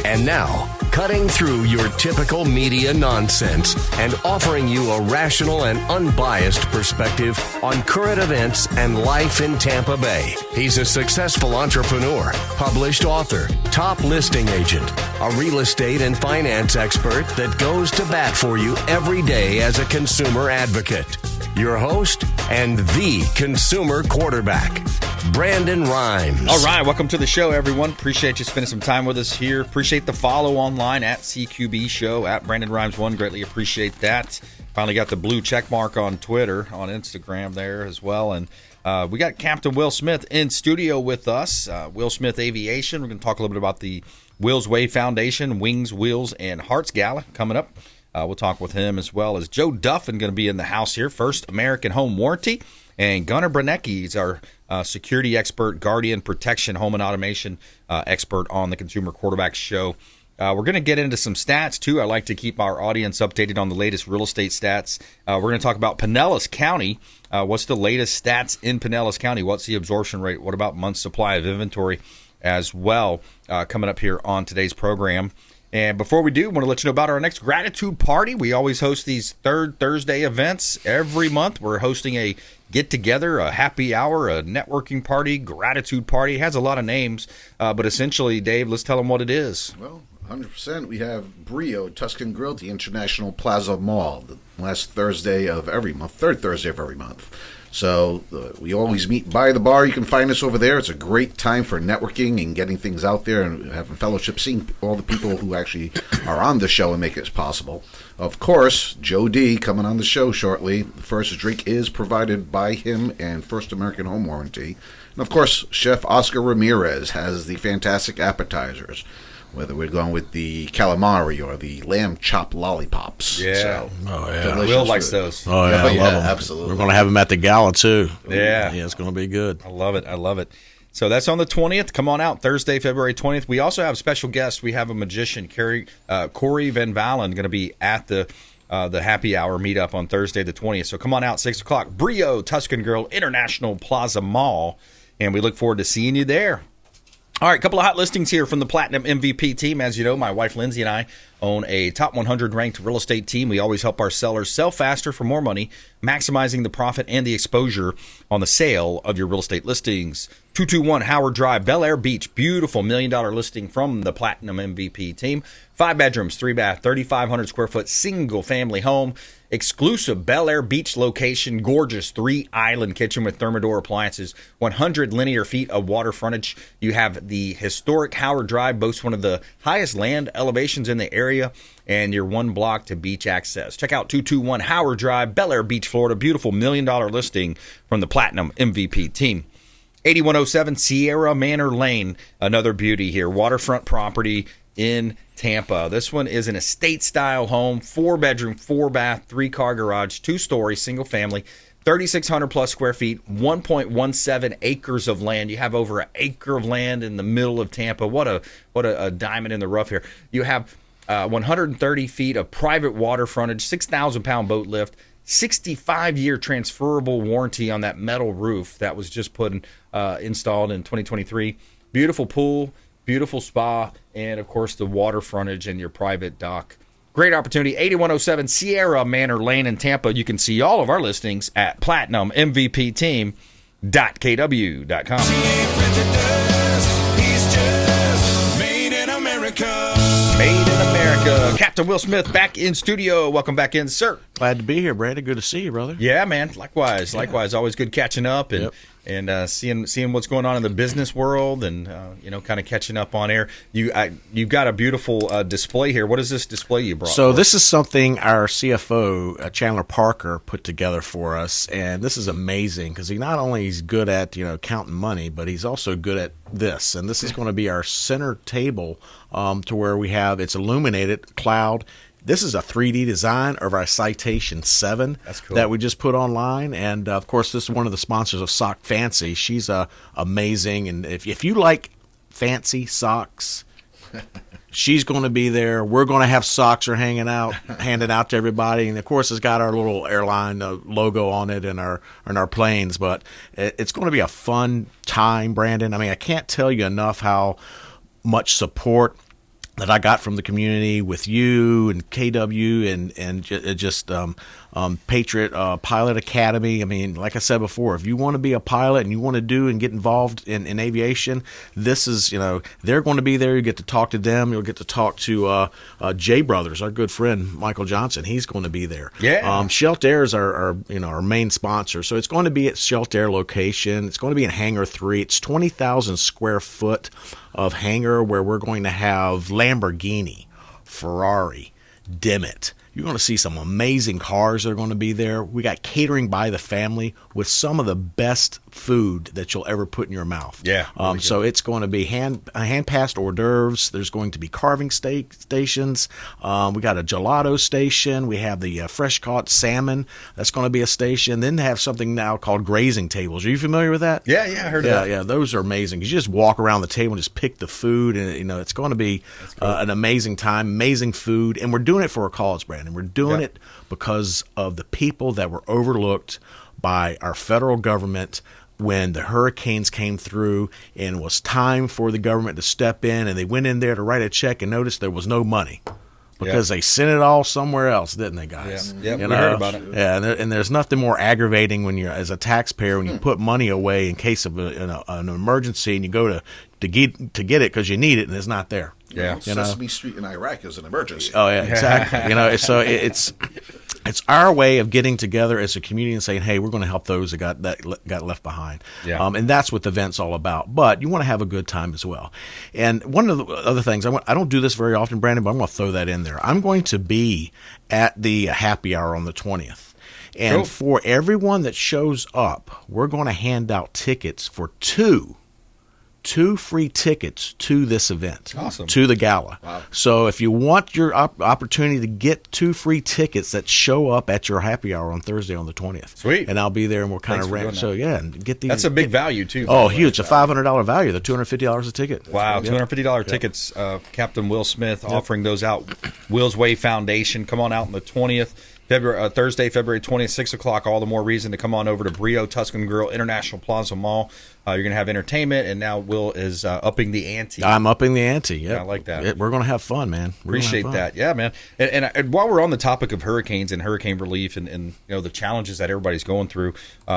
And now, cutting through your typical media nonsense and offering you a rational and unbiased perspective on current events and life in Tampa Bay. He's a successful entrepreneur, published author, top listing agent, a real estate and finance expert that goes to bat for you every day as a consumer advocate. Your host and the consumer quarterback, Brandon Rimes. All right, welcome to the show, everyone. Appreciate you spending some time with us here. Appreciate the follow online at CQB Show, at Brandon Rimes1. Greatly appreciate that. Finally got the blue check mark on Twitter, on Instagram there as well. And we got Captain Will Smith in studio with us. Will Smith Avaition. We're going to talk a little bit about the Will's Way Foundation, Wings, Wheels, and Hearts Gala coming up. We'll talk with him, as well as Joe Duffin going to be in the house here. First American Home Warranty. And Gunnar Branieki is our security expert, guardian, protection, home and automation expert on the Consumer Quarterback Show. We're going to get into some stats, too. I like to keep our audience updated on the latest real estate stats. We're going to talk about Pinellas County. What's the latest stats in Pinellas County? What's the absorption rate? What about month's supply of inventory as well, coming up here on today's program? And before we do, I want to let you know about our next gratitude party. We always host these third Thursday events every month. We're hosting a get-together, a happy hour, a networking party, gratitude party. It has a lot of names, but essentially, Dave, let's tell them what it is. Well, 100%. We have Brio Tuscan Grill at the International Plaza Mall, the last Thursday of every month, third Thursday of every month. So we always meet by the bar. You can find us over there. It's a great time for networking and getting things out there and having fellowship, seeing all the people who actually are on the show and make it possible. Of course, Joe D coming on the show shortly. The first drink is provided by him and First American Home Warranty. And of course, Chef Oscar Ramirez has the fantastic appetizers, whether we're going with the calamari or the lamb chop lollipops. Yeah. So, Will likes those. Oh, yeah, I love them. Absolutely. We're going to have them at the gala, too. Yeah. Yeah, it's going to be good. I love it. So that's on the 20th. Come on out, Thursday, February 20th. We also have special guests. We have a magician, Corey Van Valen, going to be at the happy hour meetup on Thursday the 20th. So come on out, 6 o'clock. Brio Tuscan Grill, International Plaza Mall. And we look forward to seeing you there. All right, a couple of hot listings here from the Platinum MVP team. As you know, my wife Lindsay and I own a top 100 ranked real estate team. We always help our sellers sell faster for more money, maximizing the profit and the exposure on the sale of your real estate listings. 221 Howard Drive, Bel Air Beach. Beautiful $1 million listing from the Platinum MVP team. 5 bedrooms, 3 bath, 3,500 square foot single family home. Exclusive Bel Air Beach location, gorgeous 3-island kitchen with Thermador appliances, 100 linear feet of water frontage. You have the historic Howard Drive, boasts one of the highest land elevations in the area, and you're 1 block to beach access. Check out 221 Howard Drive, Bel Air Beach, Florida. Beautiful $1 million listing from the Platinum MVP team. 8107 Sierra Manor Lane, another beauty here. Waterfront property in Tampa. This one is an estate-style home, 4-bedroom, 4-bath, 3-car garage, 2-story, single family, 3,600 plus square feet, 1.17 acres of land. You have over an acre of land in the middle of Tampa. What a diamond in the rough here. You have 130 feet of private water frontage, 6,000-pound boat lift, 65-year transferable warranty on that metal roof that was just installed in 2023. Beautiful pool, beautiful spa, and, of course, the water frontage and your private dock. Great opportunity. 8107 Sierra Manor Lane in Tampa. You can see all of our listings at platinummvpteam.kw.com. He's just made in America. Made in America. Captain Will Smith back in studio. Welcome back in, sir. Glad to be here, Brandon. Good to see you, brother. Yeah, man. Likewise. Yeah. Likewise. Always good catching up and seeing what's going on in the business world and kind of catching up on air. You've got a beautiful display here. What is this display you brought? So this is something our CFO Chandler Parker put together for us, and this is amazing because he not only is good at counting money, but he's also good at this. And this is going to be our center table to where we have it's illuminated cloud. This is a 3D design of our Citation 7 that we just put online. And, of course, this is one of the sponsors of Sock Fancy. She's amazing. And if you like fancy socks, she's going to be there. We're going to have socks handing out to everybody. And, of course, it's got our little airline logo on it and our planes. But it's going to be a fun time, Brandon. I mean, I can't tell you enough how much support that I got from the community with you and KW and just Patriot Pilot Academy. I mean, like I said before, if you want to be a pilot and you want to do and get involved in aviation, this is, they're going to be there. You get to talk to them. You'll get to talk to J Brothers, our good friend Michael Johnson. He's going to be there. Yeah. Shelter Air is our main sponsor. So it's going to be at Shelter Air location. It's going to be in Hangar 3. It's 20,000 square foot of hangar where we're going to have Lamborghini, Ferrari, Dimmitt. You're going to see some amazing cars that are going to be there. We got catering by the family with some of the best food that you'll ever put in your mouth. Yeah. So it's going to be hand-passed hors d'oeuvres. There's going to be carving stations. We got a gelato station. We have the fresh-caught salmon. That's going to be a station. Then they have something now called grazing tables. Are you familiar with that? Yeah, I heard of that. Yeah, those are amazing. You just walk around the table and just pick the food, and it's going to be an amazing time, amazing food. And we're doing it for a cause, Brandon. We're doing it because of the people that were overlooked by our federal government when the hurricanes came through, and it was time for the government to step in, and they went in there to write a check and noticed there was no money because they sent it all somewhere else, didn't they, guys? Yeah, we heard about it. Yeah, and there's nothing more aggravating when you're, as a taxpayer, when you put money away in case of an emergency, and you go to get it because you need it, and it's not there. Yeah, Sesame Street in Iraq is an emergency. Oh yeah, exactly. So it's our way of getting together as a community and saying, hey, we're going to help those that got left behind. Yeah. And that's what the event's all about. But you want to have a good time as well. And one of the other things, I don't do this very often, Brandon, but I'm going to throw that in there. I'm going to be at the happy hour on the 20th. And for everyone that shows up, we're going to hand out tickets for two free tickets to this event, to the gala. Wow. So if you want your opportunity to get 2 free tickets, that show up at your happy hour on Thursday on the 20th. Sweet. And I'll be there, and we'll kind of rent. So and get these. That's a big value too. Oh, huge! A $500 value. They're $250 a ticket. Wow, $250 tickets. Captain Will Smith offering those out. Will's Way Foundation. Come on out on the 20th. Thursday, February 20th, 6 o'clock. All the more reason to come on over to Brio Tuscan Grill, International Plaza Mall. You're going to have entertainment, and now Will is upping the ante. I'm upping the ante. Yeah, I like that. We're going to have fun, man. Appreciate that. Yeah, man. And while we're on the topic of hurricanes and hurricane relief and the challenges that everybody's going through,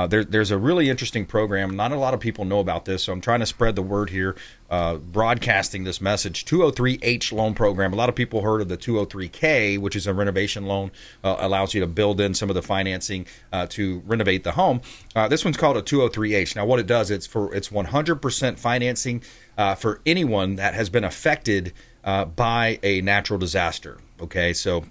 there's a really interesting program. Not a lot of people know about this, so I'm trying to spread the word here, broadcasting this message. 203H loan program. A lot of people heard of the 203K, which is a renovation loan, allows you to build in some of the financing to renovate the home. This one's called a 203H. Now, what it does, it's 100% financing for anyone that has been affected by a natural disaster. Okay, so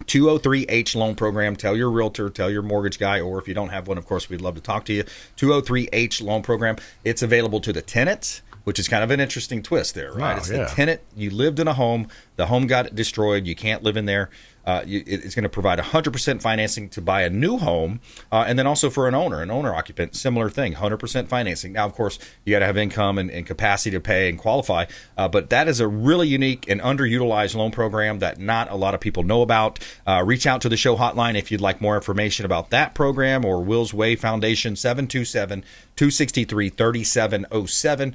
203H loan program. Tell your realtor, tell your mortgage guy, or if you don't have one, of course, we'd love to talk to you. 203H loan program. It's available to the tenants, which is kind of an interesting twist there, right? It's the tenant. You lived in a home. The home got destroyed. You can't live in there. It's going to provide 100% financing to buy a new home, and then also for an owner occupant, similar thing, 100% financing. Now, of course, you got to have income and capacity to pay and qualify, but that is a really unique and underutilized loan program that not a lot of people know about. Reach out to the show hotline if you'd like more information about that program or Will's Way Foundation, 727-263-3707.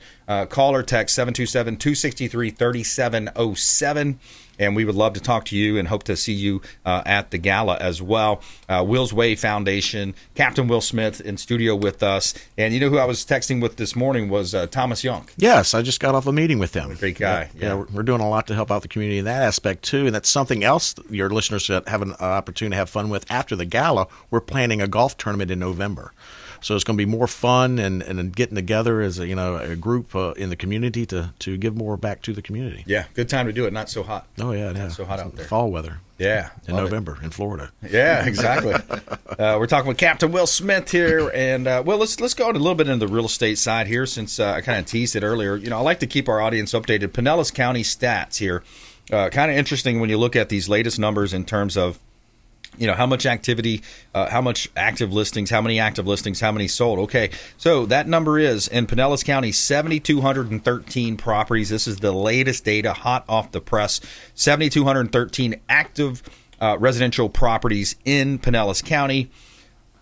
Call or text 727-263-3707. And we would love to talk to you and hope to see you at the gala as well. Will's Way Foundation, Captain Will Smith in studio with us. And you know who I was texting with this morning was Thomas Young. Yes, I just got off a meeting with him. Great guy. Yeah, we're doing a lot to help out the community in that aspect, too. And that's something else your listeners should have an opportunity to have fun with. After the gala, we're planning a golf tournament in November. So it's going to be more fun and getting together as a group in the community to give more back to the community. Yeah, good time to do it. Not so hot. Oh yeah, not so hot out there. Fall weather. Yeah, in November in Florida. Yeah, exactly. We're talking with Captain Will Smith here, and let's go on a little bit into the real estate side here, since I kind of teased it earlier. I like to keep our audience updated. Pinellas County stats here, kind of interesting when you look at these latest numbers in terms of how much activity, how much active listings, how many active listings, how many sold. Okay, so that number is, in Pinellas County, 7,213 properties. This is the latest data, hot off the press. 7,213 active residential properties in Pinellas County.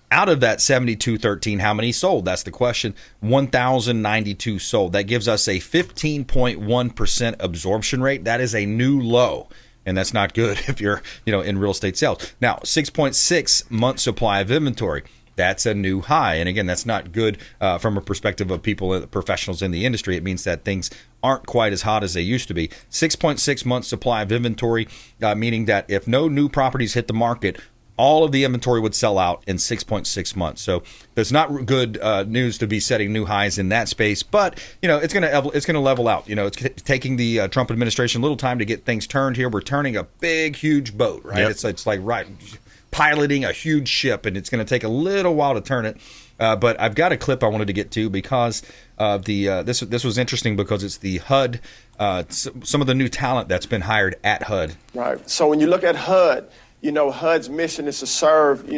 Out of that 7213, how many sold? That's the question. 1,092 sold. That gives us a 15.1% absorption rate. That is a new low, and that's not good if you're, in real estate sales. Now, 6.6 month supply of inventory. That's a new high. And again, that's not good from a perspective of people, professionals in the industry. It means that things aren't quite as hot as they used to be. 6.6 months supply of inventory, meaning that if no new properties hit the market, all of the inventory would sell out in 6.6 months. So there's not good news to be setting new highs in that space, but it's going to level out. It's taking the Trump administration a little time to get things turned here. We're turning a big, huge boat, right? Yep. It's like piloting a huge ship, and it's going to take a little while to turn it. But I've got a clip I wanted to get to because of the this was interesting because it's the HUD, some of the new talent that's been hired at HUD. Right. So when you look at HUD. HUD's mission is to serve,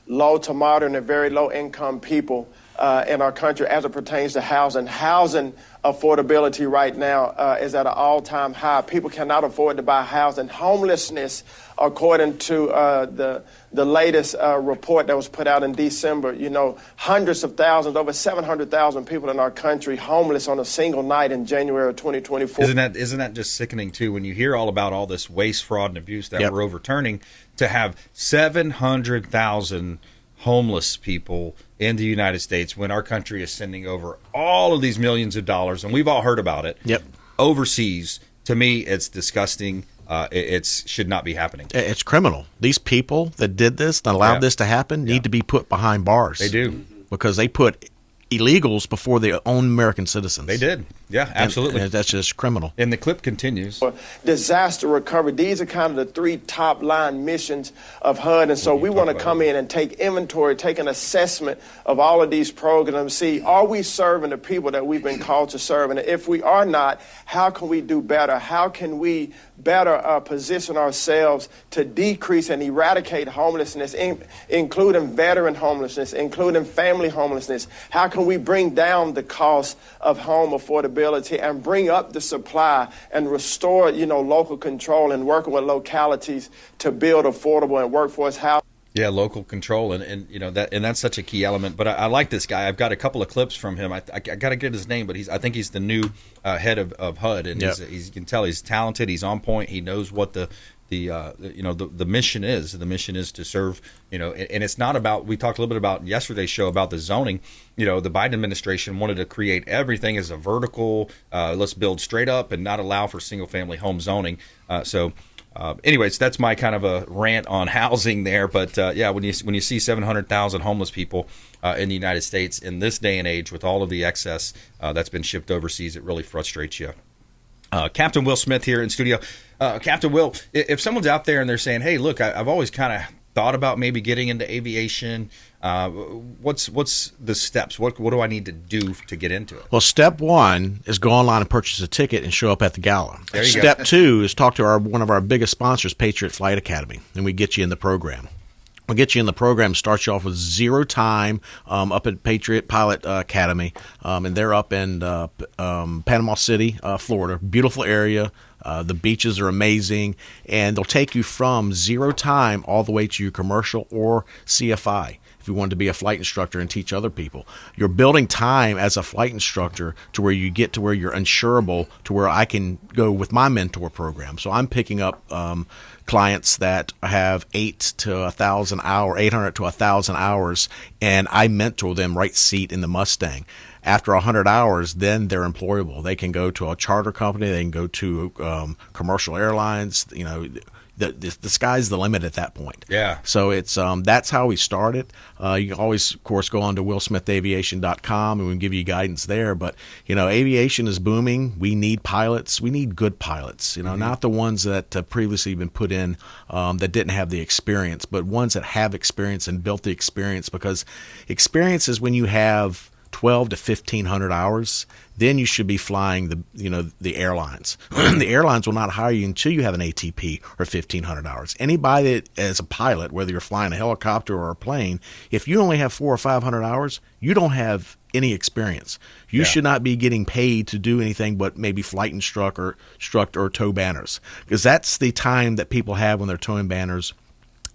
low to moderate and very low income people in our country as it pertains to housing. Housing affordability right now is at an all-time high. People cannot afford to buy housing. Homelessness, according to the latest report that was put out in December, hundreds of thousands, over 700,000 people in our country homeless on a single night in January of 2024. Isn't that just sickening too when you hear all about all this waste, fraud, and abuse that we're overturning, to have 700,000 homeless people in the United States when our country is sending over all of these millions of dollars, and we've all heard about it, overseas. To me, it's disgusting. It should not be happening. It's criminal. These people that did this, that allowed this to happen, need to be put behind bars. They do. Because they put illegals before their own American citizens. They did. Yeah, absolutely. And that's just criminal. And the clip continues. Disaster recovery. These are kind of the three top line missions of HUD. And so we want to come in and take inventory, take an assessment of all of these programs, see, are we serving the people that we've been called to serve? And if we are not, how can we do better? How can we better position ourselves to decrease and eradicate homelessness, including veteran homelessness, including family homelessness? How can we bring down the cost of home affordability and bring up the supply and restore, local control and working with localities to build affordable and workforce housing? Yeah, local control, and that's such a key element. But I like this guy. I've got a couple of clips from him. I got to get his name, but I think he's the new head of HUD, and you can tell he's talented. He's on point. He knows what the mission is. The mission is to serve, and it's not about. We talked a little bit about yesterday's show about the zoning. The Biden administration wanted to create everything as a vertical. Let's build straight up and not allow for single family home zoning. Anyways, that's my kind of a rant on housing there. But when you see 700,000 homeless people in the United States in this day and age with all of the excess that's been shipped overseas, it really frustrates you. Captain Will Smith here in studio. Captain Will, if someone's out there and they're saying, "Hey, look, I've always kind of thought about maybe getting into aviation," what's the steps? What do I need to do to get into it? Well, step one is go online and purchase a ticket and show up at the gala. There you Step go. two is talk to one of our biggest sponsors, Patriot Flight Academy, and we get you in the program. We'll get you in the program, start you off with 0 time up at Patriot Pilot Academy, and they're up in Panama City, Florida. Beautiful area. The beaches are amazing, and they'll take you from 0 time all the way to your commercial or CFI. If you wanted to be a flight instructor and teach other people, you're building time as a flight instructor to where you get to where you're insurable, to where I can go with my mentor program. So I'm picking up clients that have 800 to 1,000 hours, and I mentor them right seat in the Mustang. After 100 hours, then they're employable. They can go to a charter company. They can go to commercial airlines. The sky's the limit at that point. Yeah. So it's that's how we started. You can always, of course, go on to willsmithaviation.com and we can give you guidance there. But, aviation is booming. We need pilots. We need good pilots, not the ones that previously been put in that didn't have the experience, but ones that have experience and built the experience, because experience is when you have 12 to 1,500 hours, then you should be flying the airlines. The airlines will not hire you until you have an ATP or 1,500 hours. Anybody that, as a pilot, whether you're flying a helicopter or a plane, if you only have 400 or 500 hours, you don't have any experience. You should not be getting paid to do anything but maybe flight instruct or tow banners, because that's the time that people have when they're towing banners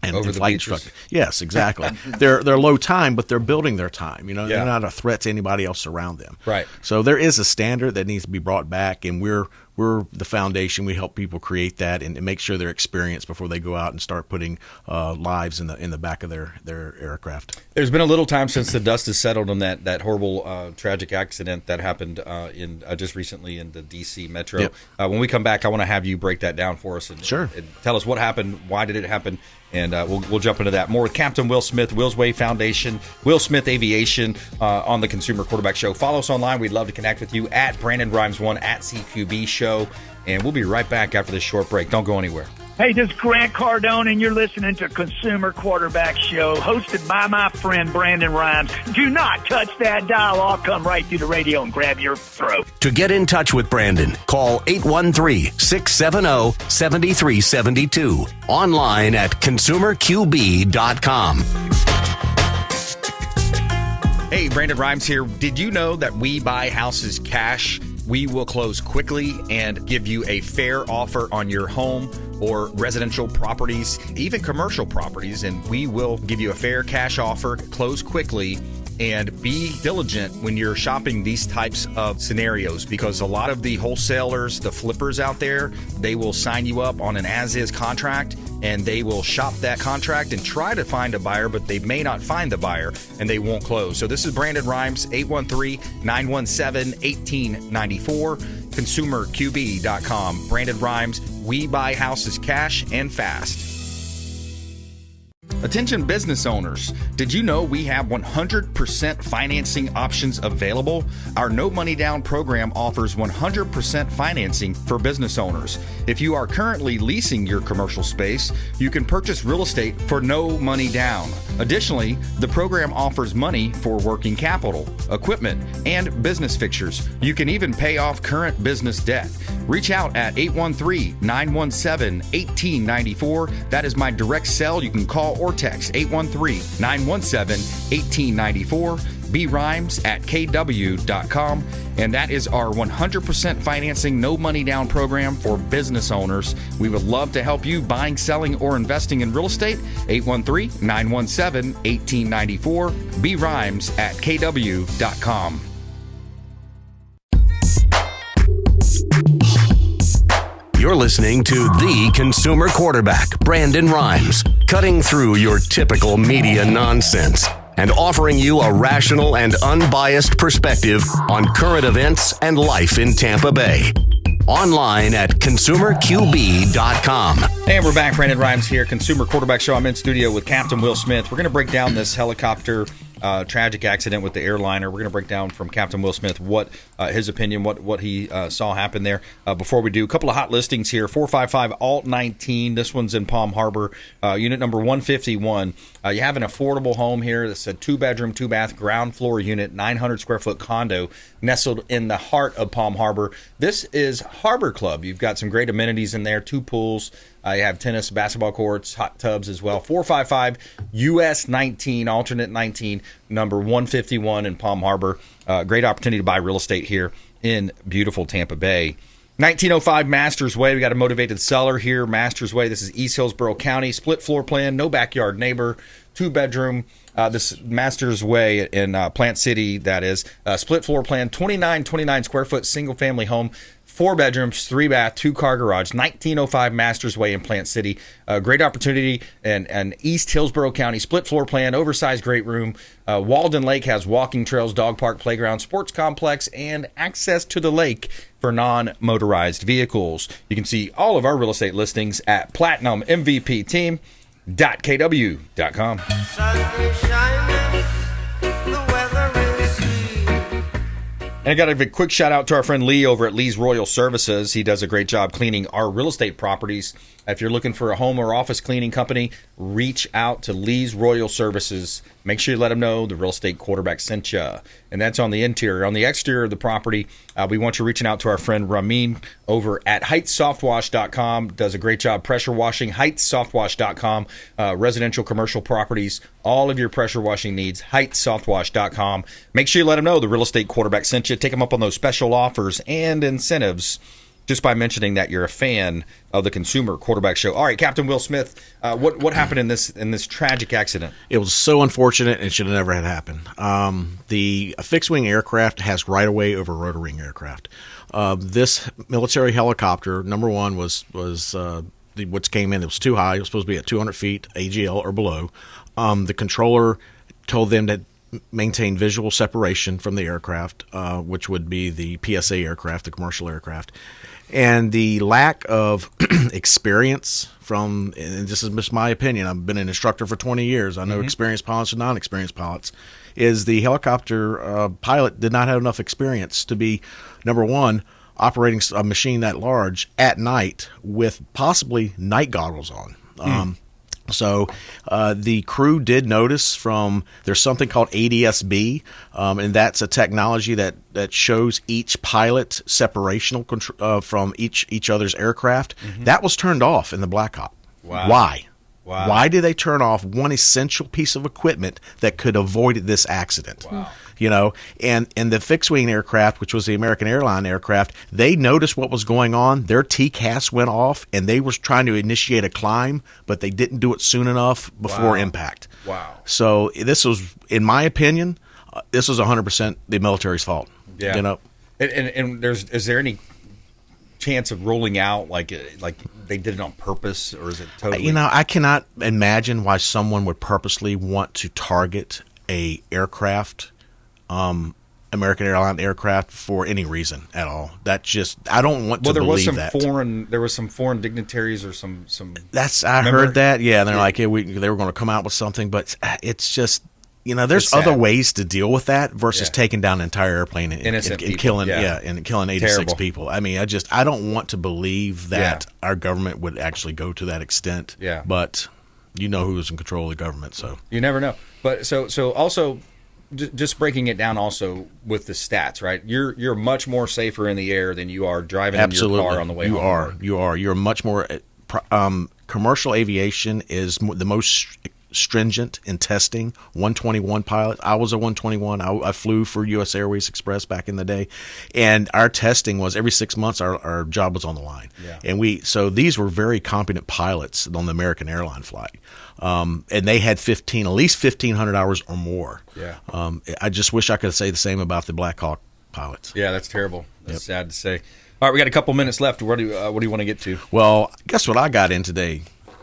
And Over the flight beaches. instructor. Yes, exactly. they're low time, but they're building their time. Yeah. They're not a threat to anybody else around them. Right. So there is a standard that needs to be brought back, and we're the foundation. We help people create that and make sure they're experienced before they go out and start putting lives in the back of their aircraft. There's been a little time since the dust has settled on that horrible tragic accident that happened in just recently in the D.C. metro. Yep. When we come back, I want to have you break that down for us and, Sure. and tell us what happened, why did it happen, and we'll jump into that more with Captain Will Smith, Will's Way Foundation, Will Smith Aviation on the Consumer Quarterback Show. Follow us online. We'd love to connect with you at BrandonRimes1 at CQB Show, and we'll be right back after this short break. Don't go anywhere. Hey, this is Grant Cardone, and you're listening to Consumer Quarterback Show, hosted by my friend Brandon Rimes. Do not touch that dial. I'll come right through the radio and grab your throat. To get in touch with Brandon, call 813-670-7372. Online at consumerqb.com. Hey, Brandon Rimes here. Did you know that we buy houses cash? We will close quickly and give you a fair offer on your home or residential properties, even commercial properties, and we will give you a fair cash offer, close quickly, and be diligent when you're shopping these types of scenarios, because a lot of the wholesalers, the flippers out there, they will sign you up on an as-is contract, and they will shop that contract and try to find a buyer, but they may not find the buyer, and they won't close. So this is Brandon Rimes, 813-917-1894, consumerqb.com. Brandon Rimes, we buy houses cash and fast. Attention business owners, did you know we have 100% financing options available? Our no money down program offers 100% financing for business owners. If you are currently leasing your commercial space, you can purchase real estate for no money down. Additionally, the program offers money for working capital, equipment, and business fixtures. You can even pay off current business debt. Reach out at 813-917-1894. That is my direct cell. You can call or text 813-917-1894. BRimes at kw.com. And that is our 100% financing, no money down program for business owners. We would love to help you buying, selling, or investing in real estate. 813-917-1894. BRimes at kw.com. You're listening to the Consumer Quarterback, Brandon Rimes, cutting through your typical media nonsense and offering you a rational and unbiased perspective on current events and life in Tampa Bay. Online at consumerqb.com. And we're back. Brandon Rimes here, Consumer Quarterback Show. I'm in studio with Captain Will Smith. We're going to break down this helicopter tragic accident with the airliner. We're going to break down from Captain Will Smith what his opinion, what he saw happen there. Before we do, a couple of hot listings here. 455 Alt 19. This one's in Palm Harbor. Unit number 151. You have an affordable home here. That's a 2-bedroom, 2-bath, ground floor unit, 900 square foot condo nestled in the heart of Palm Harbor. This is Harbor Club. You've got some great amenities in there, 2 pools. You have tennis, basketball courts, hot tubs as well. 455 US 19, alternate 19, number 151 in Palm Harbor. Great opportunity to buy real estate here in beautiful Tampa Bay. 1905 Masters Way. We got a motivated seller here. Masters Way. This is East Hillsborough County. Split floor plan, no backyard neighbor, 2-bedroom. This Masters Way in Plant City, that is. Split floor plan, 29 square foot single family home. 4 bedrooms, 3-bath, 2-car garage, 1905 Masters Way in Plant City. Great opportunity and East Hillsborough County, split floor plan, oversized great room. Walden Lake has walking trails, dog park, playground, sports complex, and access to the lake for non-motorized vehicles. You can see all of our real estate listings at platinummvpteam.kw.com. And I got to give a quick shout out to our friend Lee over at Lee's Royal Services. He does a great job cleaning our real estate properties. If you're looking for a home or office cleaning company, reach out to Lee's Royal Services. Make sure you let them know the real estate quarterback sent you. And that's on the interior. On the exterior of the property, we want you reaching out to our friend Ramin over at HeightsSoftwash.com. Does a great job pressure washing. HeightsSoftwash.com. Residential, commercial properties, all of your pressure washing needs. HeightsSoftwash.com. Make sure you let them know the real estate quarterback sent you. Take them up on those special offers and incentives. just by mentioning that you're a fan of the Consumer Quarterback Show. All right, Captain Will Smith, what happened in this tragic accident? It was so unfortunate and should have never had happened. The fixed-wing aircraft has right-of-way over rotor-wing aircraft. This military helicopter, number one, was what came in. It was too high. It was supposed to be at 200 feet, AGL or below. The controller told them to maintain visual separation from the aircraft, which would be the PSA aircraft, the commercial aircraft. And the lack of experience from, and this is just my opinion, I've been an instructor for 20 years. I know experienced pilots and non-experienced pilots, is the helicopter pilot did not have enough experience to be, number one, operating a machine that large at night with possibly night goggles on. So the crew did notice there's something called ADS-B, and that's a technology that shows each pilot separational from each other's aircraft. That was turned off in the Black Hawk. Wow. Why? Wow. Why did they turn off one essential piece of equipment that could avoid this accident? Wow. And the fixed-wing aircraft, which was the American Airlines aircraft, they noticed what was going on. Their TCAS went off, and they were trying to initiate a climb, but they didn't do it soon enough before impact. Wow. So this was, in my opinion, this was 100% the military's fault. Yeah. And is there any chance of ruling out like they did it on purpose, or is it totally? I cannot imagine why someone would purposely want to target a aircraft. American Airlines aircraft for any reason at all. That just, I don't want to believe that. There was some foreign dignitaries or some. I heard that. Yeah, and they're like, they were going to come out with something, but it's just, there's other ways to deal with that versus taking down an entire airplane and killing 86 people. I mean, I don't want to believe that our government would actually go to that extent. Yeah. But who's in control of the government, so you never know. But so also. Just breaking it down also with the stats, right? You're much more safer in the air than you are driving in your car on the way home. You are. You're much more commercial aviation is the most stringent in testing. 121 pilot. I was a 121. I flew for US Airways Express back in the day, and our testing was every 6 months. Our job was on the line, and so these were very competent pilots on the American Airlines flight. And they had at least 1,500 hours or more. Yeah. I just wish I could say the same about the Black Hawk pilots. Yeah, that's terrible. That's sad to say. All right, we got a couple minutes left. What do you want to get to? Well, guess what I got in today?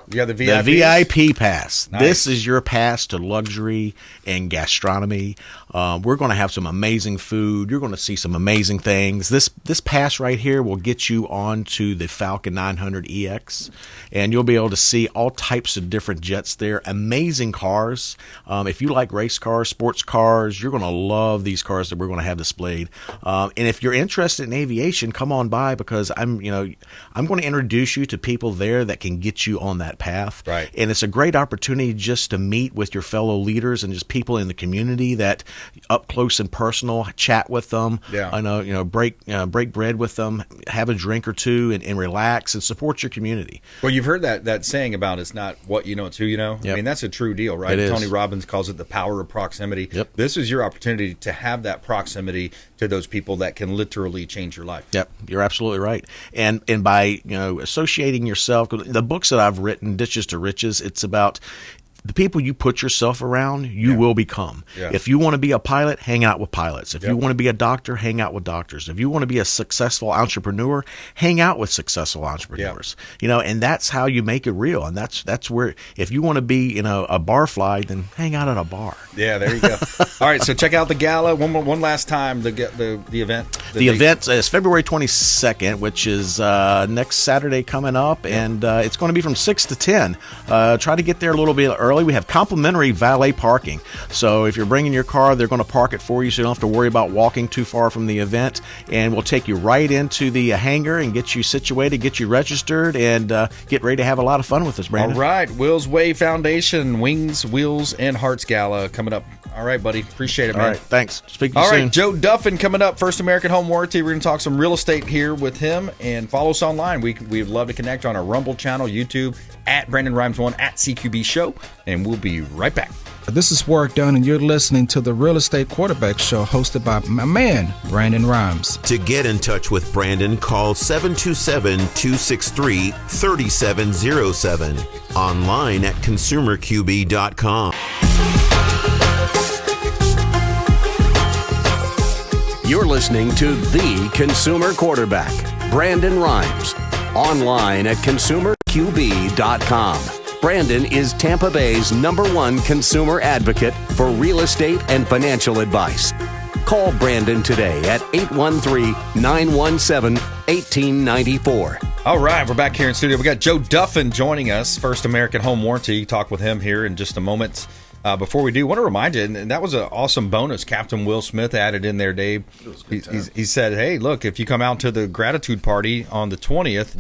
You got the VIP pass. Nice. This is your pass to luxury and gastronomy. We're going to have some amazing food. You're going to see some amazing things. This pass right here will get you onto the Falcon 900 EX, and you'll be able to see all types of different jets there. Amazing cars. If you like race cars, sports cars, you're going to love these cars that we're going to have displayed. And if you're interested in aviation, come on by, because I'm going to introduce you to people there that can get you on that path. Right. And it's a great opportunity just to meet with your fellow leaders and just people in the community that up close and personal, chat with them. Yeah. Break bread with them, have a drink or two, and relax and support your community. Well, you've heard that saying about it's not what you know, it's who you know. Yep. I mean, that's a true deal, right? It Tony is. Robbins calls it the power of proximity. Yep. This is your opportunity to have that proximity to those people that can literally change your life. Yep, you're absolutely right. And by associating yourself, the books that I've written, Ditches to Riches, it's about the people you put yourself around, you will become. Yeah. If you want to be a pilot, hang out with pilots. If you want to be a doctor, hang out with doctors. If you want to be a successful entrepreneur, hang out with successful entrepreneurs. And that's how you make it real. And that's where, if you want to be, a barfly, then hang out at a bar. Yeah, there you go. All right, so check out the gala one last time. The event. The event is February 22nd, which is next Saturday coming up, and it's going to be from 6 to 10. Try to get there a little bit early. We have complimentary valet parking. So if you're bringing your car, they're going to park it for you, so you don't have to worry about walking too far from the event. And we'll take you right into the hangar and get you situated, get you registered, and get ready to have a lot of fun with us, Brandon. All right, Will's Way Foundation, Wings, Wheels, and Hearts Gala coming up. All right, buddy. Appreciate it, man. All right, thanks. Speak to you soon. All right, soon. Joe Duffin coming up, First American Home Warranty. We're going to talk some real estate here with him, and follow us online. We'd love to connect on our Rumble channel, YouTube, at BrandonRimes1, at CQB Show, and we'll be right back. This is Warwick Dunn, and you're listening to the Real Estate Quarterback Show hosted by my man, Brandon Rhymes. To get in touch with Brandon, call 727-263-3707. Online at consumerqb.com. You're listening to The Consumer Quarterback, Brandon Rhymes. Online at consumerqb.com. Brandon is Tampa Bay's #1 consumer advocate for real estate and financial advice. Call Brandon today at 813-917-1894. All right, we're back here in studio. We got Joe Duffin joining us, First American Home Warranty. Talk with him here in just a moment. Before we do, I want to remind you, and that was an awesome bonus Captain Will Smith added in there, Dave. He said, hey, look, if you come out to the gratitude party on the 20th,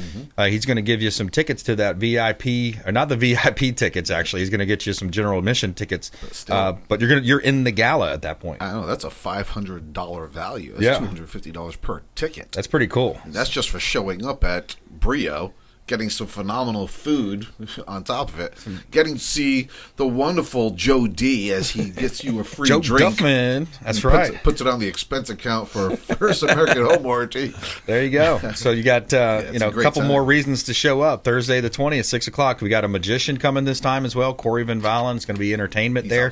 he's going to give you some tickets to that VIP, or not the VIP tickets, actually. He's going to get you some general admission tickets. But you're in the gala at that point. I know, that's a $500 value. That's $250 per ticket. That's pretty cool. And that's just for showing up at Brio, getting some phenomenal food on top of it, getting to see the wonderful Joe D as he gets you a free Joe drink. Duffin. That's right. Puts it on the expense account for First American Home Warranty. There you go. So you got a couple time. more reasons to show up. Thursday the 20th, 6 o'clock. We got a magician coming this time as well. Corey Van Valen. It's going to be entertainment there.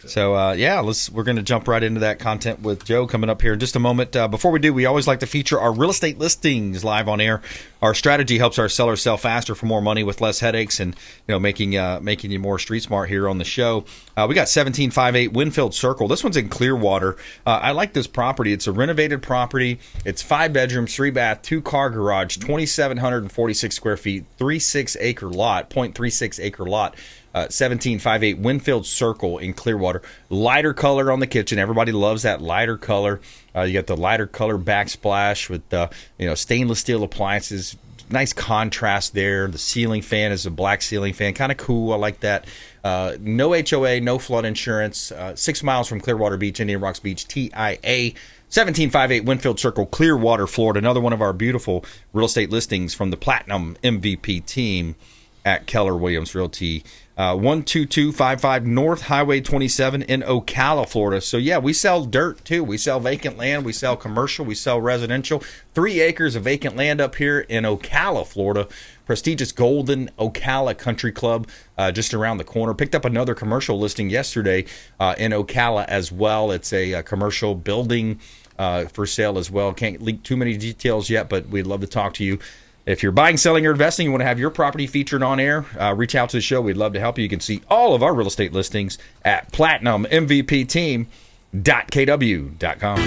So we're going to jump right into that content with Joe coming up here in just a moment. Before we do, we always like to feature our real estate listings live on air. Our strategy helps our sellers sell faster for more money with less headaches, and making you more street smart here on the show. We got 1758 Winfield Circle. This one's in Clearwater. I like this property. It's a renovated property. It's 5 bedrooms, 3 bath, 2 car garage, 2,746 square feet, 0.36 acre lot. 1758 Winfield Circle in Clearwater. Lighter color on the kitchen. Everybody loves that lighter color. You got the lighter color backsplash with stainless steel appliances. Nice contrast there. The ceiling fan is a black ceiling fan. Kind of cool. I like that. No HOA, no flood insurance. 6 miles from Clearwater Beach, Indian Rocks Beach, TIA. 1758 Winfield Circle, Clearwater, Florida. Another one of our beautiful real estate listings from the Platinum MVP team at Keller Williams Realty. 12255 North Highway 27 in Ocala, Florida. So, yeah, we sell dirt, too. We sell vacant land. We sell commercial. We sell residential. 3 acres of vacant land up here in Ocala, Florida. Prestigious Golden Ocala Country Club just around the corner. Picked up another commercial listing yesterday in Ocala as well. It's a commercial building for sale as well. Can't leak too many details yet, but we'd love to talk to you. If you're buying, selling, or investing, you want to have your property featured on air, reach out to the show. We'd love to help you. You can see all of our real estate listings at platinummvpteam.kw.com.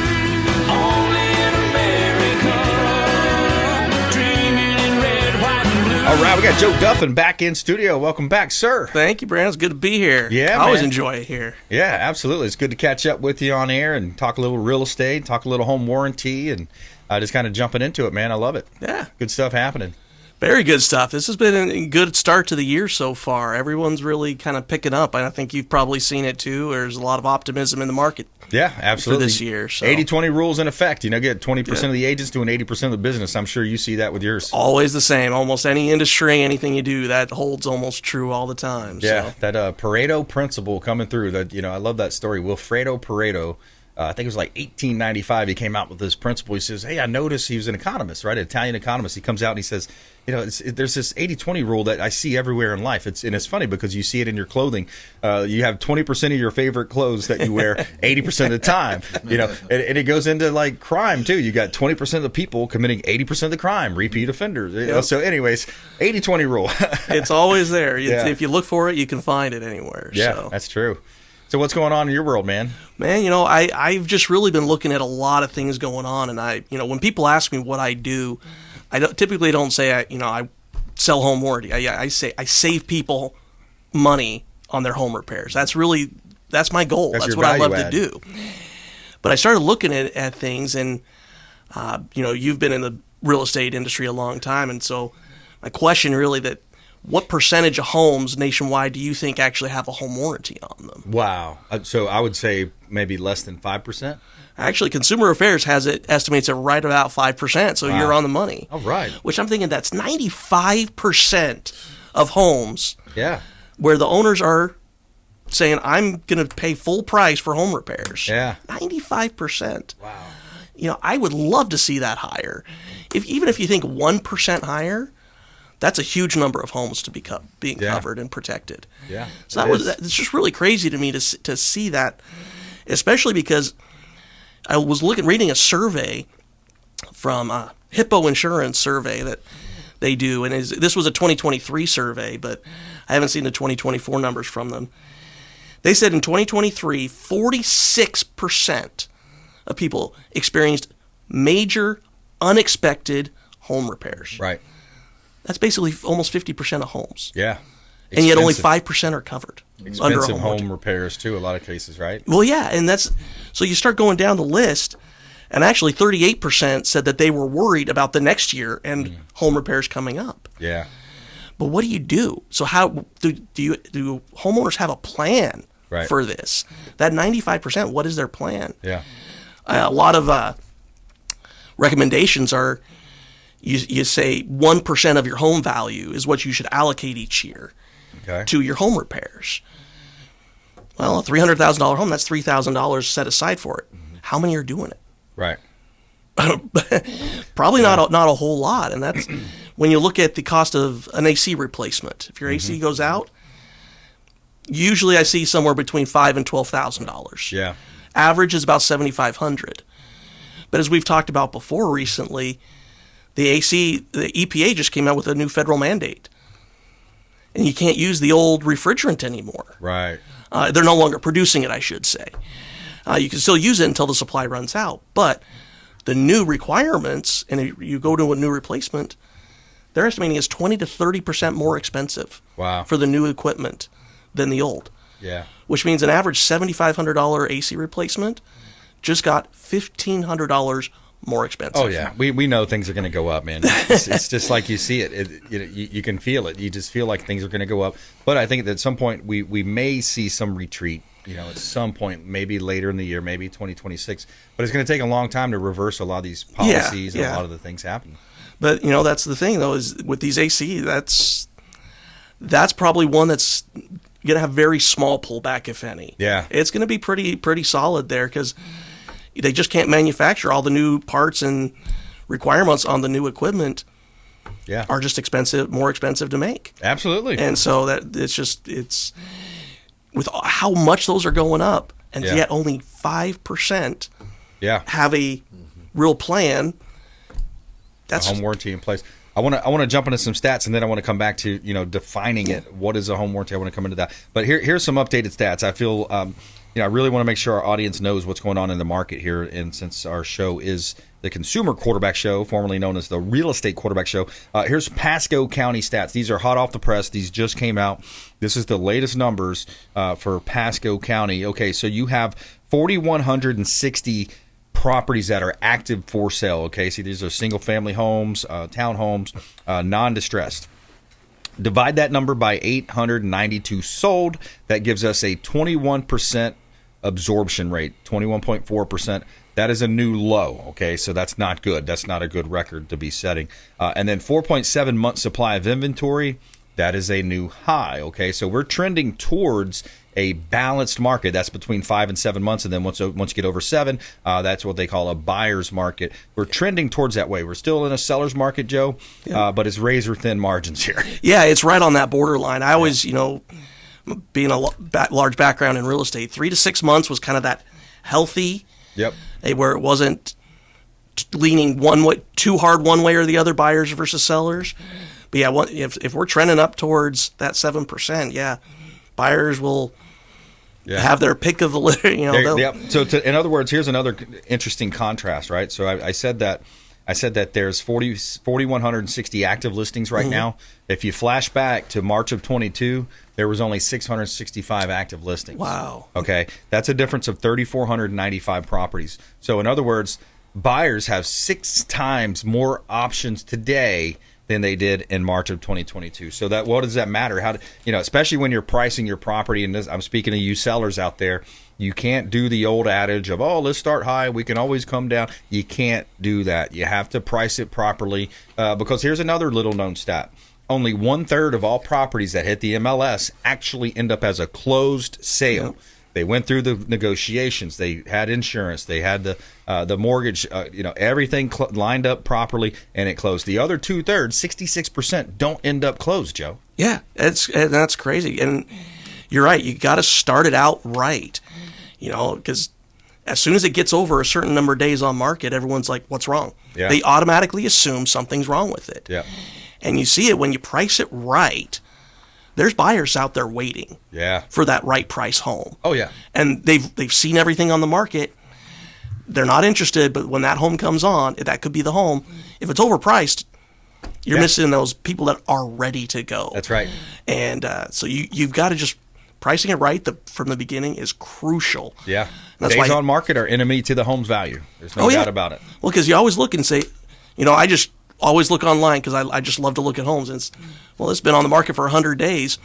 All right, we got Joe Duffin back in studio. Welcome back, sir. Thank you, Brandon. It's good to be here. Yeah, I always enjoy it here. Yeah, absolutely. It's good to catch up with you on air and talk a little real estate, talk a little home warranty, and just kind of jumping into it, man. I love it. Yeah. Good stuff happening. Very good stuff. This has been a good start to the year so far. Everyone's really kind of picking up, and I think you've probably seen it too. There's a lot of optimism in the market. Yeah, absolutely. For this year. So. 80-20 rules in effect. Get 20% of the agents doing 80% of the business. I'm sure you see that with yours. Always the same. Almost any industry, anything you do, that holds almost true all the time. Yeah, so. that Pareto principle coming through. That I love that story. Wilfredo Pareto. I think it was like 1895. He came out with this principle. He says, hey, I noticed, he was an economist, right? An Italian economist. He comes out and he says, there's this 80-20 rule that I see everywhere in life. It's funny because you see it in your clothing. You have 20% of your favorite clothes that you wear 80% of the time. And it goes into like crime too. You got 20% of the people committing 80% of the crime, repeat offenders. Yep. So anyways, 80-20 rule. It's always there. Yeah. If you look for it, you can find it anywhere. Yeah, so. That's true. So what's going on in your world, man? Man, I've just really been looking at a lot of things going on, and when people ask me what I do, I typically don't say I sell home warranty. I say I save people money on their home repairs. That's my goal. That's what I love to do. But I started looking at things, and you've been in the real estate industry a long time, and so my question really what percentage of homes nationwide do you think actually have a home warranty on them? Wow. So I would say maybe less than 5%? Actually, Consumer Affairs estimates it right about 5%, so You're on the money. All right. Which I'm thinking that's 95% of homes where the owners are saying, I'm going to pay full price for home repairs. Yeah. 95%. Wow. I would love to see that higher. Even if you think 1% higher, that's a huge number of homes to be being covered and protected. Yeah. So it's just really crazy to me to see that, especially because I was reading a survey from Hippo Insurance survey that they do, and this was a 2023 survey, but I haven't seen the 2024 numbers from them. They said in 2023, 46% of people experienced major, unexpected home repairs. Right. That's basically almost 50% of homes. Yeah. And yet only 5% are covered Expensive under a home repairs, too, a lot of cases, right? Well, yeah, and so you start going down the list, and actually 38% said that they were worried about the next year and home repairs coming up. Yeah. But what do you do? So how do homeowners have a plan for this? That 95%, what is their plan? Yeah. A lot of recommendations are, you say 1% of your home value is what you should allocate each year to your home repairs. Well, a $300,000 home, that's $3,000 set aside for it. How many are doing it? Right. Probably not a whole lot, and that's when you look at the cost of an AC replacement. If your AC goes out, usually I see somewhere between $5,000 and $12,000. Yeah. Average is about $7,500. But as we've talked about before recently, the EPA just came out with a new federal mandate, and you can't use the old refrigerant anymore. Right. They're no longer producing it, I should say. You can still use it until the supply runs out, but the new requirements, and if you go to a new replacement, they're estimating it's 20 to 30% more expensive for the new equipment than the old. Yeah. Which means an average $7,500 AC replacement just got $1,500 more expensive. Oh, yeah. We know things are going to go up, man. It's just like you see it. You can feel it. You just feel like things are going to go up. But I think that at some point we may see some retreat, at some point, maybe later in the year, maybe 2026. But it's going to take a long time to reverse a lot of these policies and a lot of the things happening. But, that's the thing, though, is with these AC, that's probably one that's going to have very small pullback, if any. Yeah. It's going to be pretty solid there because they just can't manufacture all the new parts and requirements on the new equipment. Yeah. Are just more expensive to make. Absolutely. And so it's with how much those are going up, and yet only 5% have a real plan. That's a home warranty in place. I want to jump into some stats, and then I want to come back to defining it. What is a home warranty? I want to come into that. But here's some updated stats. I feel I really want to make sure our audience knows what's going on in the market here. And since our show is the Consumer Quarterback Show, formerly known as the Real Estate Quarterback Show, here's Pasco County stats. These are hot off the press. These just came out. This is the latest numbers for Pasco County. Okay, so you have 4,160 properties that are active for sale. Okay, see, these are single-family homes, townhomes, non-distressed. Divide that number by 892 sold. That gives us a 21% absorption rate, 21.4%. That is a new low, okay? So that's not good. That's not a good record to be setting. And then 4.7 months supply of inventory, that is a new high, okay? So we're trending towards a balanced market. That's between 5 and 7 months, and then once you get over 7, that's what they call a buyer's market. We're trending towards that way. We're still in a seller's market, Joe, but it's razor-thin margins here. Yeah, it's right on that borderline. I always, being a large background in real estate, 3 to 6 months was kind of that healthy, where it wasn't leaning one way too hard one way or the other, buyers versus sellers. But yeah, if we're trending up towards that 7%, buyers will have their pick of the litter. So, in other words, here's another interesting contrast, right? So I said that there's 4,160 active listings right now. If you flash back to March of 22, there was only 665 active listings. Wow. Okay, that's a difference of 3,495 properties. So in other words, buyers have 6 times more options today than they did in March of 2022. So what does that matter? How especially when you're pricing your property, and I'm speaking to you sellers out there, you can't do the old adage of, let's start high, we can always come down. You can't do that. You have to price it properly because here's another little known stat. only 1/3 of all properties that hit the MLS actually end up as a closed sale. Yep. They went through the negotiations. They had insurance. They had the mortgage. Everything lined up properly, and it closed. The other 2/3, 66%, don't end up closed. Joe. Yeah, that's crazy. And you're right. You got to start it out right. Because as soon as it gets over a certain number of days on market, everyone's like, "What's wrong?" Yeah. They automatically assume something's wrong with it. Yeah. And you see it when you price it right. There's buyers out there waiting for that right price home. Oh, yeah. And they've seen everything on the market. They're not interested, but when that home comes on, that could be the home. If it's overpriced, you're missing those people that are ready to go. That's right. And so you've got to just pricing it right from the beginning is crucial. Yeah. Days on market are enemy to the home's value. There's no doubt about it. Well, because you always look and say, I just always look online because I just love to look at homes. And it's been on the market for 100 days.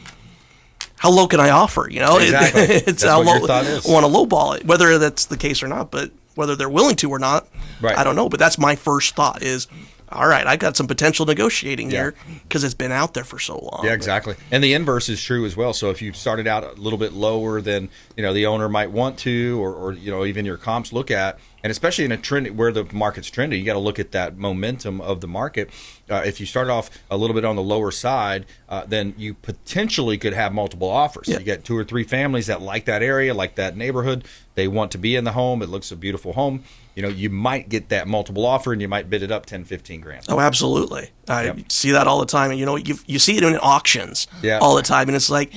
How low can I offer? Exactly. It's That's how what low your thought is. I want to lowball it, whether that's the case or not. But whether they're willing to or not, I don't know. But that's my first thought is, all right, I got some potential negotiating here because it's been out there for so long. Yeah, exactly. And the inverse is true as well. So if you started out a little bit lower than the owner might want to, or even your comps look at, and especially in a trend where the market's trending, you got to look at that momentum of the market. If you start off a little bit on the lower side, then you potentially could have multiple offers. You get 2 or 3 families that like that area, like that neighborhood. They want to be in the home. It looks a beautiful home. You might get that multiple offer, and you might bid it up 10, 15 grand. Oh, absolutely. I see that all the time. And you see it in auctions all the time, and it's like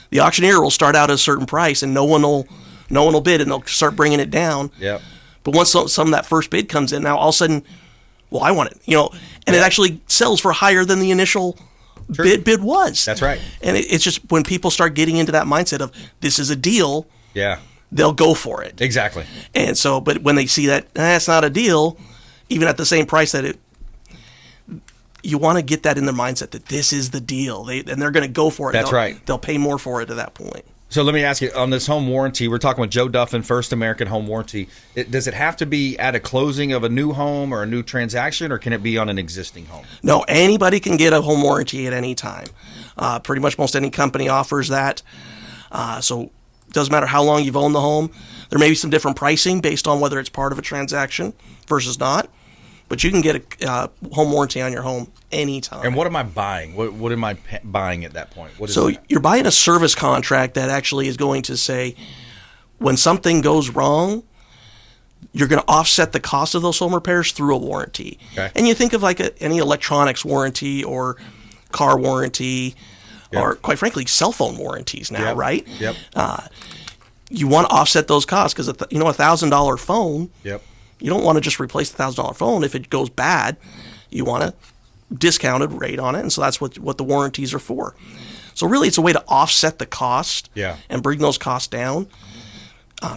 the auctioneer will start out at a certain price, and no one will bid, and they'll start bringing it down. Yep. But once some of that first bid comes in, now all of a sudden, I want it. And it actually sells for higher than the initial bid was. That's right. And it's just when people start getting into that mindset of this is a deal. Yeah. They'll go for it. Exactly. And so, but when they see that it's not a deal, even at the same price you want to get that in their mindset that this is the deal. And they're going to go for it. That's right. They'll pay more for it at that point. So let me ask you, on this home warranty, we're talking with Joe Duffin, First American Home Warranty. Does it have to be at a closing of a new home or a new transaction, or can it be on an existing home? No, anybody can get a home warranty at any time. Pretty much most any company offers that. So it doesn't matter how long you've owned the home. There may be some different pricing based on whether it's part of a transaction versus not. But you can get a home warranty on your home anytime. And what am I buying? What am I buying at that point? You're buying a service contract that actually is going to say when something goes wrong, you're going to offset the cost of those home repairs through a warranty. Okay. And you think of like any electronics warranty or car warranty or, quite frankly, cell phone warranties now, right? Yep. You want to offset those costs because, a $1,000 phone. Yep. You don't want to just replace the $1,000 phone if it goes bad. You want a discounted rate on it, and so that's what the warranties are for. So really, it's a way to offset the cost and bring those costs down.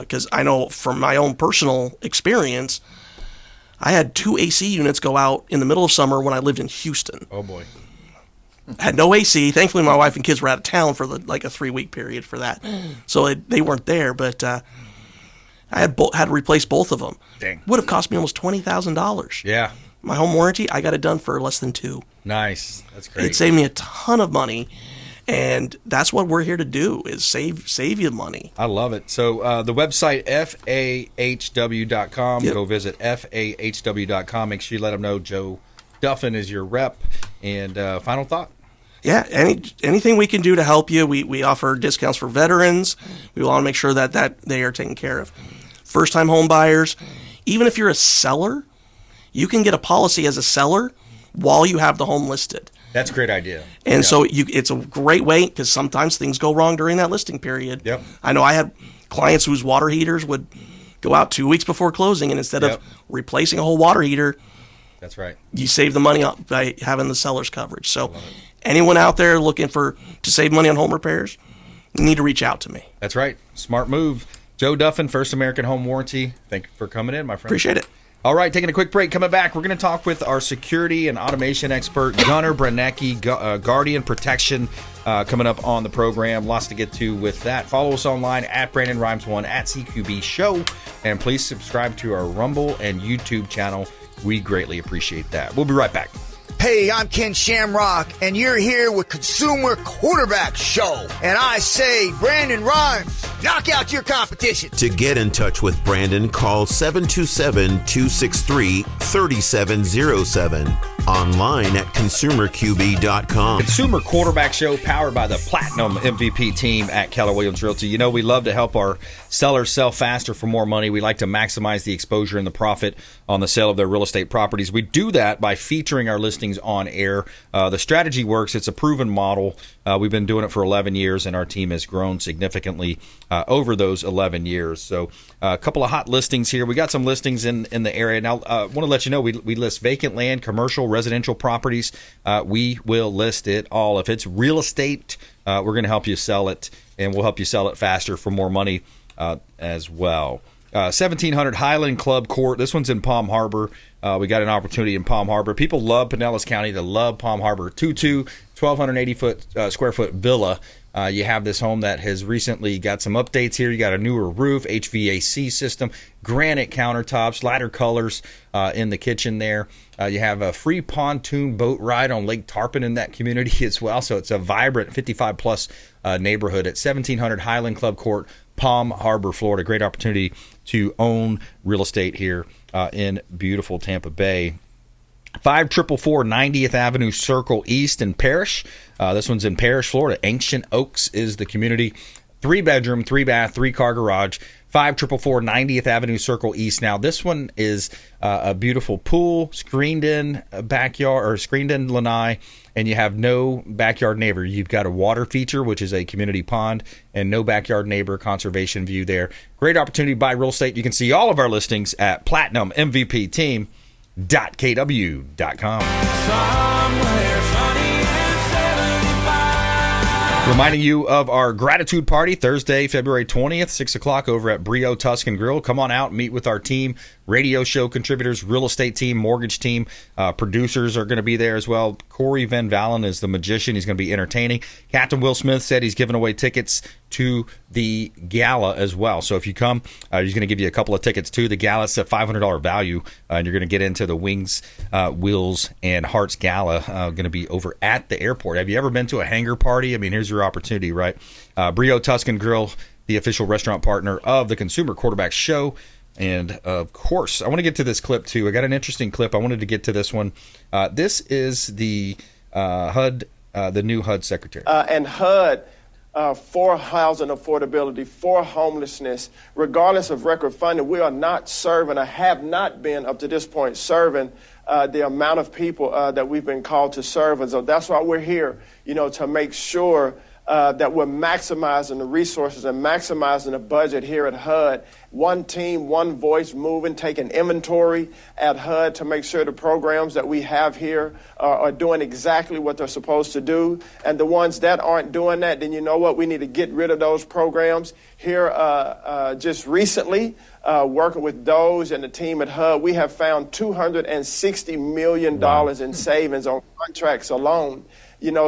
Because I know from my own personal experience, I had 2 AC units go out in the middle of summer when I lived in Houston. Oh boy! Had no AC. Thankfully, my wife and kids were out of town for a 3-week period for that, so they weren't there. But I had to replace both of them. Dang. Would have cost me almost $20,000. Yeah. My home warranty, I got it done for less than $2,000. Nice. That's great. It saved me a ton of money, and that's what we're here to do is save you money. I love it. So the website, fahw.com. Yep. Go visit fahw.com. Make sure you let them know Joe Duffin is your rep. And final thought? Yeah, anything we can do to help you. We offer discounts for veterans. We want to make sure that they are taken care of. First-time home buyers, even if you're a seller, you can get a policy as a seller while you have the home listed. That's a great idea. And so it's a great way because sometimes things go wrong during that listing period. Yep. I know I had clients whose water heaters would go out 2 weeks before closing, and instead of replacing a whole water heater, that's right, you save the money by having the seller's coverage. So anyone out there looking to save money on home repairs, you need to reach out to me. That's right. Smart move. Joe Duffin, First American Home Warranty. Thank you for coming in, my friend. Appreciate it. All right, taking a quick break. Coming back, we're going to talk with our security and automation expert, Gunnar Branieki, Guardian Protection, coming up on the program. Lots to get to with that. Follow us online at BrandonRimes1, at CQB Show, and please subscribe to our Rumble and YouTube channel. We greatly appreciate that. We'll be right back. Hey, I'm Ken Shamrock, and you're here with Consumer Quarterback Show. And I say, Brandon Rhymes, knock out your competition. To get in touch with Brandon, call 727-263-3707. Online at consumerqb.com. Consumer Quarterback Show powered by the Platinum MVP team at Keller Williams Realty. You know, we love to help our sellers sell faster for more money. We like to maximize the exposure and the profit on the sale of their real estate properties. We do that by featuring our listings on air. The strategy works. It's a proven model. We've been doing it for 11 years, and our team has grown significantly over those 11 years. So a couple of hot listings here. We got some listings in the area. Now, I want to let you know we list vacant land, commercial, residential properties. We will list it all. If it's real estate, we're going to help you sell it, and we'll help you sell it faster for more money as well. 1700 Highland Club Court. This one's in Palm Harbor. We got an opportunity in Palm Harbor. People love Pinellas County. They love Palm Harbor. 1,280 square foot villa. You have this home that has recently got some updates here. You got a newer roof, HVAC system, granite countertops, lighter colors in the kitchen there. You have a free pontoon boat ride on Lake Tarpon in that community as well. So it's a vibrant 55-plus neighborhood at 1700 Highland Club Court, Palm Harbor, Florida. Great opportunity to own real estate here in beautiful Tampa Bay. 5444 90th Avenue Circle East in Parrish. This one's in Parrish, Florida. Ancient Oaks is the community. 3-bedroom, 3-bath, 3-car garage. 5444 90th Avenue Circle East. Now, this one is a beautiful pool, screened-in backyard, or screened-in lanai, and you have no backyard neighbor. You've got a water feature, which is a community pond, and no backyard neighbor conservation view there. Great opportunity to buy real estate. You can see all of our listings at PlatinumMVPTeam.kw.com. Somewhere sunny and 75. Reminding you of our gratitude party Thursday, February 20th, 6 o'clock over at Brio Tuscan Grill. Come on out, meet with our team, radio show contributors, real estate team, mortgage team. Producers are going to be there as well. Corey Van Valen is the magician. He's going to be entertaining. Captain Will Smith said he's giving away tickets to the gala as well. So if you come, he's going to give you a couple of tickets to the gala. It's a $500 value, and you're going to get into the Wings, Wheels, and Hearts Gala. Going to be over at the airport. Have you ever been to a hangar party? I mean, here's your opportunity, right? Brio Tuscan Grill, the official restaurant partner of the Consumer Quarterback Show. And, of course, I want to get to this clip, too. I got an interesting clip. I wanted to get to this one. This is the HUD, the new HUD secretary. And HUD, for housing affordability, for homelessness, regardless of record funding, we are not serving, or have not been up to this point, serving the amount of people that we've been called to serve. And so that's why we're here, to make sure that we're maximizing the resources and maximizing the budget here at HUD. One team, one voice, moving, taking inventory at HUD to make sure the programs that we have here are doing exactly what they're supposed to do. And the ones that aren't doing that, then you know what? We need to get rid of those programs. Here just recently, working with Doge and the team at HUD, we have found $260 million in savings on contracts alone.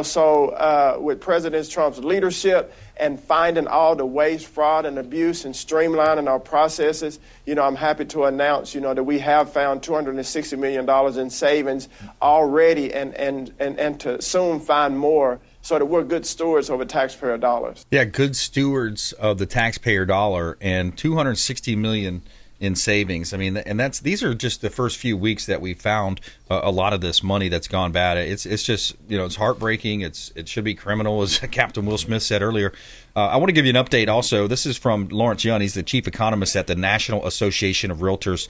So with President Trump's leadership and finding all the waste, fraud, and abuse and streamlining our processes, I'm happy to announce, that we have found $260 million in savings already and to soon find more, so that we're good stewards over taxpayer dollars. Yeah, good stewards of the taxpayer dollar, and $260 million in savings. I mean, and these are just the first few weeks that we found a lot of this money that's gone bad. It's just, it's heartbreaking. It should be criminal, as Captain Will Smith said earlier. I want to give you an update also. This is from Lawrence Young. He's the chief economist at the National Association of Realtors,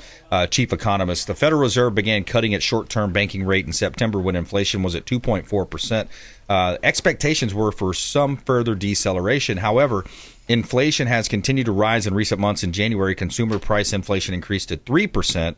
chief economist. The Federal Reserve began cutting its short-term banking rate in September when inflation was at 2.4%. Expectations were for some further deceleration. However, inflation has continued to rise in recent months. In January, consumer price inflation increased to 3%.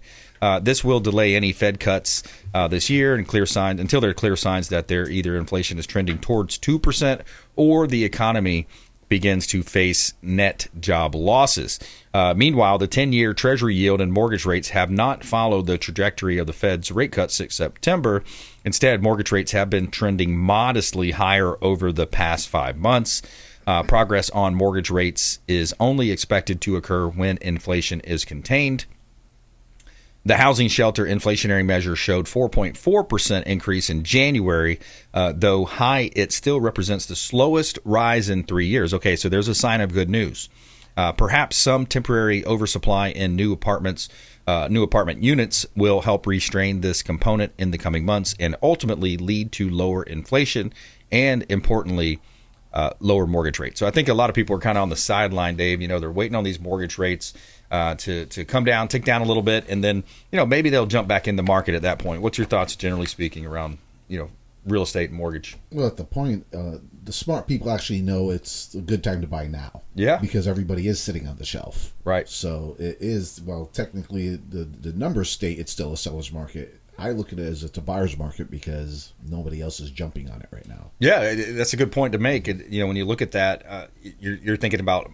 This will delay any Fed cuts this year until there are clear signs that either inflation is trending towards 2% or the economy begins to face net job losses. Meanwhile, the 10-year Treasury yield and mortgage rates have not followed the trajectory of the Fed's rate cuts since September. Instead, mortgage rates have been trending modestly higher over the past 5 months. Progress on mortgage rates is only expected to occur when inflation is contained. The housing shelter inflationary measure showed 4.4% increase in January, though high, it still represents the slowest rise in 3 years. Okay, so there's a sign of good news. Perhaps some temporary oversupply in new apartment units will help restrain this component in the coming months and ultimately lead to lower inflation and, importantly, lower mortgage rates. So I think a lot of people are kind of on the sideline, Dave. You know, they're waiting on these mortgage rates to come down, tick down a little bit, and then, you know, maybe they'll jump back in the market at that point. What's your thoughts, generally speaking, around, you know, real estate and mortgage? Well, at the point, the smart people actually know it's a good time to buy now. Yeah. Because everybody is sitting on the shelf. Right. So it is, well, technically the numbers state it's still a seller's market. I look at it as it's a buyer's market because nobody else is jumping on it right now. Yeah, that's a good point to make. You know, when you look at that, you're thinking about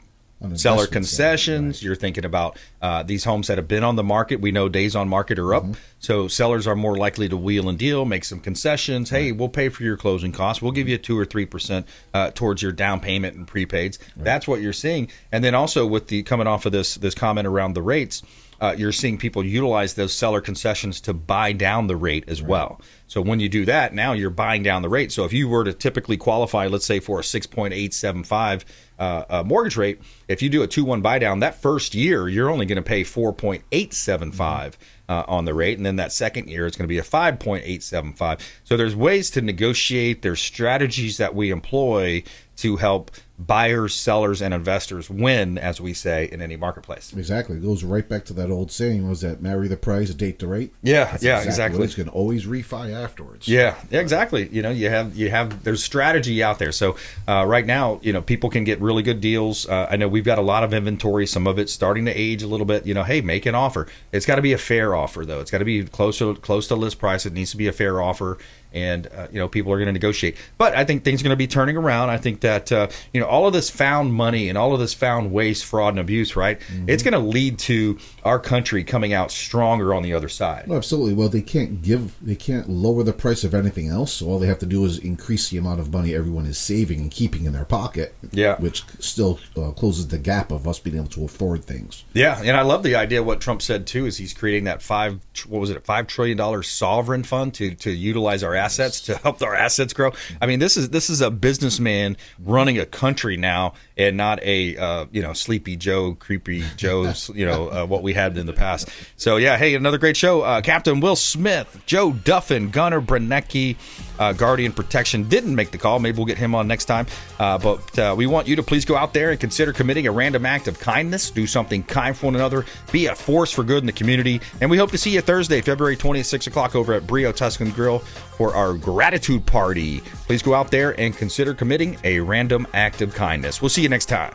seller concessions. Right. You're thinking about these homes that have been on the market. We know days on market are up. Mm-hmm. So sellers are more likely to wheel and deal, make some concessions. Hey, we'll pay for your closing costs. We'll give you 2 or 3% towards your down payment and prepaids. Right. That's what you're seeing. And then also with the coming off of this comment around the rates, you're seeing people utilize those seller concessions to buy down the rate as well. So when you do that, now you're buying down the rate. So if you were to typically qualify, let's say, for a 6.875 mortgage rate, if you do a 2-1 buy down, that first year you're only going to pay 4.875 on the rate, and then that second year it's going to be a 5.875. So there's ways to negotiate. There's strategies that we employ to help buyers, sellers, and investors win, as we say, in any marketplace. Exactly. It goes right back to that old saying, was that marry the price, date the rate? Yeah, exactly. It's going to always refi afterwards. Yeah, exactly. You know, you have there's strategy out there. So right now, you know, people can get really good deals. I know we've got a lot of inventory. Some of it's starting to age a little bit. You know, hey, make an offer. It's got to be a fair offer, though. It's got to be close to list price. It needs to be a fair offer. And, you know, people are going to negotiate. But I think things are going to be turning around. I think that, you know, all of this found money and all of this found waste, fraud, and abuse, right? Mm-hmm. It's going to lead to our country coming out stronger on the other side. Well, absolutely. Well, they can't lower the price of anything else. So all they have to do is increase the amount of money everyone is saving and keeping in their pocket. Yeah. Which still closes the gap of us being able to afford things. Yeah. And I love the idea. What Trump said, too, is he's creating that $5 trillion sovereign fund to utilize our assets, to help our assets grow. I mean, this is a businessman running a country now, and not a you know, Sleepy Joe, Creepy Joe's, you know, what we had in the past. So yeah, hey, another great show. Captain Will Smith, Joe Duffin, Gunner Branieki, Guardian Protection didn't make the call. Maybe we'll get him on next time. But we want you to please go out there and consider committing a random act of kindness. Do something kind for one another. Be a force for good in the community. And we hope to see you Thursday, February 20th, 6 o'clock over at BRimes Tuscan Grill for our gratitude party. Please go out there and consider committing a random act of kindness. We'll see you next time.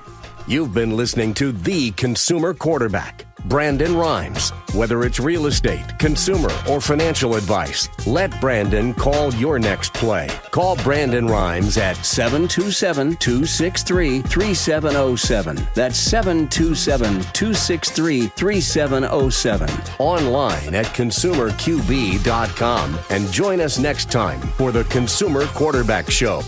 You've been listening to The Consumer Quarterback, Brandon Rhymes. Whether it's real estate, consumer, or financial advice, let Brandon call your next play. Call Brandon Rhymes at 727-263-3707. That's 727-263-3707. Online at consumerqb.com. And join us next time for The Consumer Quarterback Show.